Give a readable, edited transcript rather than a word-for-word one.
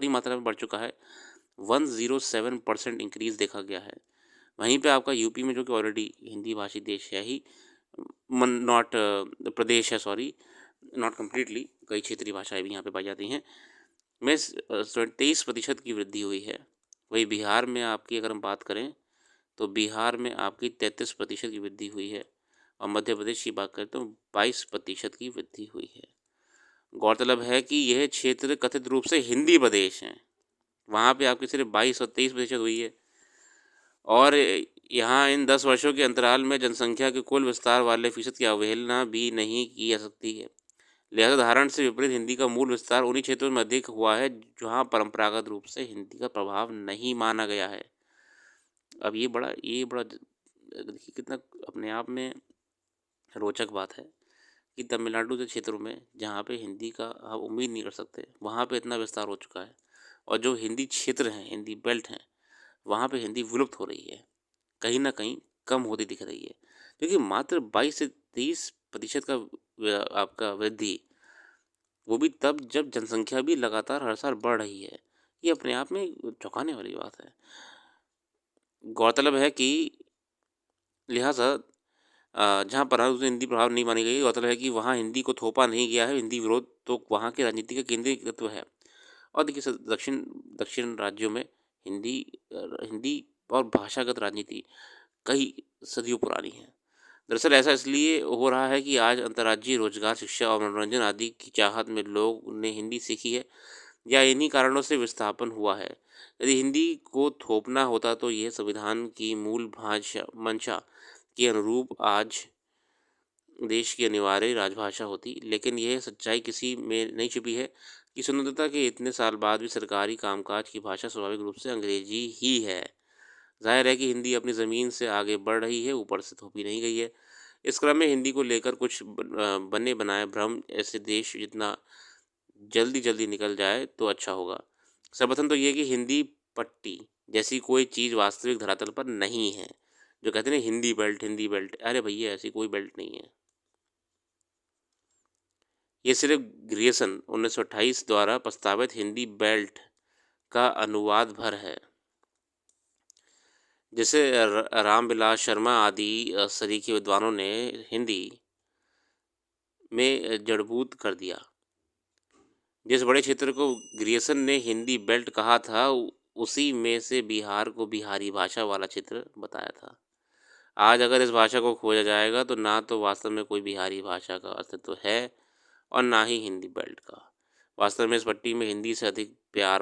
भारी मात्रा में बढ़ चुका है। 107% इंक्रीज़ देखा गया है। वहीं पे आपका यूपी में जो कि ऑलरेडी हिंदी भाषी देश है ही, मन नॉट प्रदेश है, सॉरी, नॉट कंप्लीटली, कई क्षेत्रीय भाषाएँ भी यहाँ पे पाई जाती हैं, में 23% की वृद्धि हुई है। वहीं बिहार में आपकी अगर हम बात करें, तो बिहार में आपकी 33% की वृद्धि हुई है और मध्य प्रदेश की बात करें तो 22% की वृद्धि हुई है। गौरतलब है कि यह क्षेत्र कथित रूप से हिंदी प्रदेश हैं। वहाँ पे आपकी सिर्फ 22 और 23% हुई है और यहाँ इन 10 वर्षों के अंतराल में जनसंख्या के कुल विस्तार वाले फ़ीसद की अवहेलना भी नहीं की जा सकती है। लिहाजा धारणा से विपरीत हिंदी का मूल विस्तार उन्हीं क्षेत्रों में अधिक हुआ है जहाँ परंपरागत रूप से हिंदी का प्रभाव नहीं माना गया है। अब ये बड़ा देखिए कितना अपने आप में रोचक बात है कि तमिलनाडु के क्षेत्रों में जहाँ पे हिंदी का आप उम्मीद नहीं कर सकते, वहाँ पे इतना विस्तार हो चुका है और जो हिंदी क्षेत्र हैं, हिंदी बेल्ट हैं, वहाँ पे हिंदी विलुप्त हो रही है, कहीं न कहीं कम होती दिख रही है। क्योंकि मात्र 22 से 30% का आपका वृद्धि, वो भी तब जब जनसंख्या भी लगातार हर साल बढ़ रही है। ये अपने आप में चौंकाने वाली बात है। गौरतलब है कि लिहाजा जहाँ पर हिंदी प्रभाव नहीं मानी गई, गौरतलब है कि वहाँ हिंदी को थोपा नहीं गया है। हिंदी विरोध तो वहाँ की राजनीति का केंद्रीय तत्व है और देखिए दक्षिण दक्षिण राज्यों में हिंदी हिंदी और भाषागत राजनीति कई सदियों पुरानी है। दरअसल ऐसा इसलिए हो रहा है कि आज अंतर्राज्यीय रोजगार, शिक्षा और मनोरंजन आदि की चाहत में लोग ने हिंदी सीखी है या इन्हीं कारणों से विस्थापन हुआ है। यदि हिंदी को थोपना होता तो यह संविधान की मूल भाषा मंशा के अनुरूप आज देश की अनिवार्य राजभाषा होती, लेकिन यह सच्चाई किसी में नहीं छिपी है कि स्वतंत्रता के इतने साल बाद भी सरकारी कामकाज की भाषा स्वाभाविक रूप से अंग्रेजी ही है। जाहिर है कि हिंदी अपनी ज़मीन से आगे बढ़ रही है, ऊपर से थोपी नहीं गई है। इस क्रम में हिंदी को लेकर कुछ बने बनाए भ्रम ऐसे देश जितना जल्दी-जल्दी निकल जाए तो अच्छा होगा। सर्वप्रथम तो ये कि हिंदी पट्टी जैसी कोई चीज़ वास्तविक धरातल पर नहीं है। जो कहते हैं ना हिंदी बेल्ट, अरे भैया ऐसी कोई बेल्ट नहीं है। ये सिर्फ़ ग्रियर्सन 1928 द्वारा प्रस्तावित हिंदी बेल्ट का अनुवाद भर है। जिसे रामविलास शर्मा आदि सरीखे विद्वानों ने हिंदी में जड़बूत कर दिया। जिस बड़े क्षेत्र को ग्रियर्सन ने हिंदी बेल्ट कहा था, उसी में से बिहार को बिहारी भाषा वाला क्षेत्र बताया था। आज अगर इस भाषा को खोजा जाएगा तो ना तो वास्तव में कोई बिहारी भाषा का अस्तित्व है और ना ही हिंदी बेल्ट का। वास्तव में इस पट्टी में हिंदी से अधिक प्यार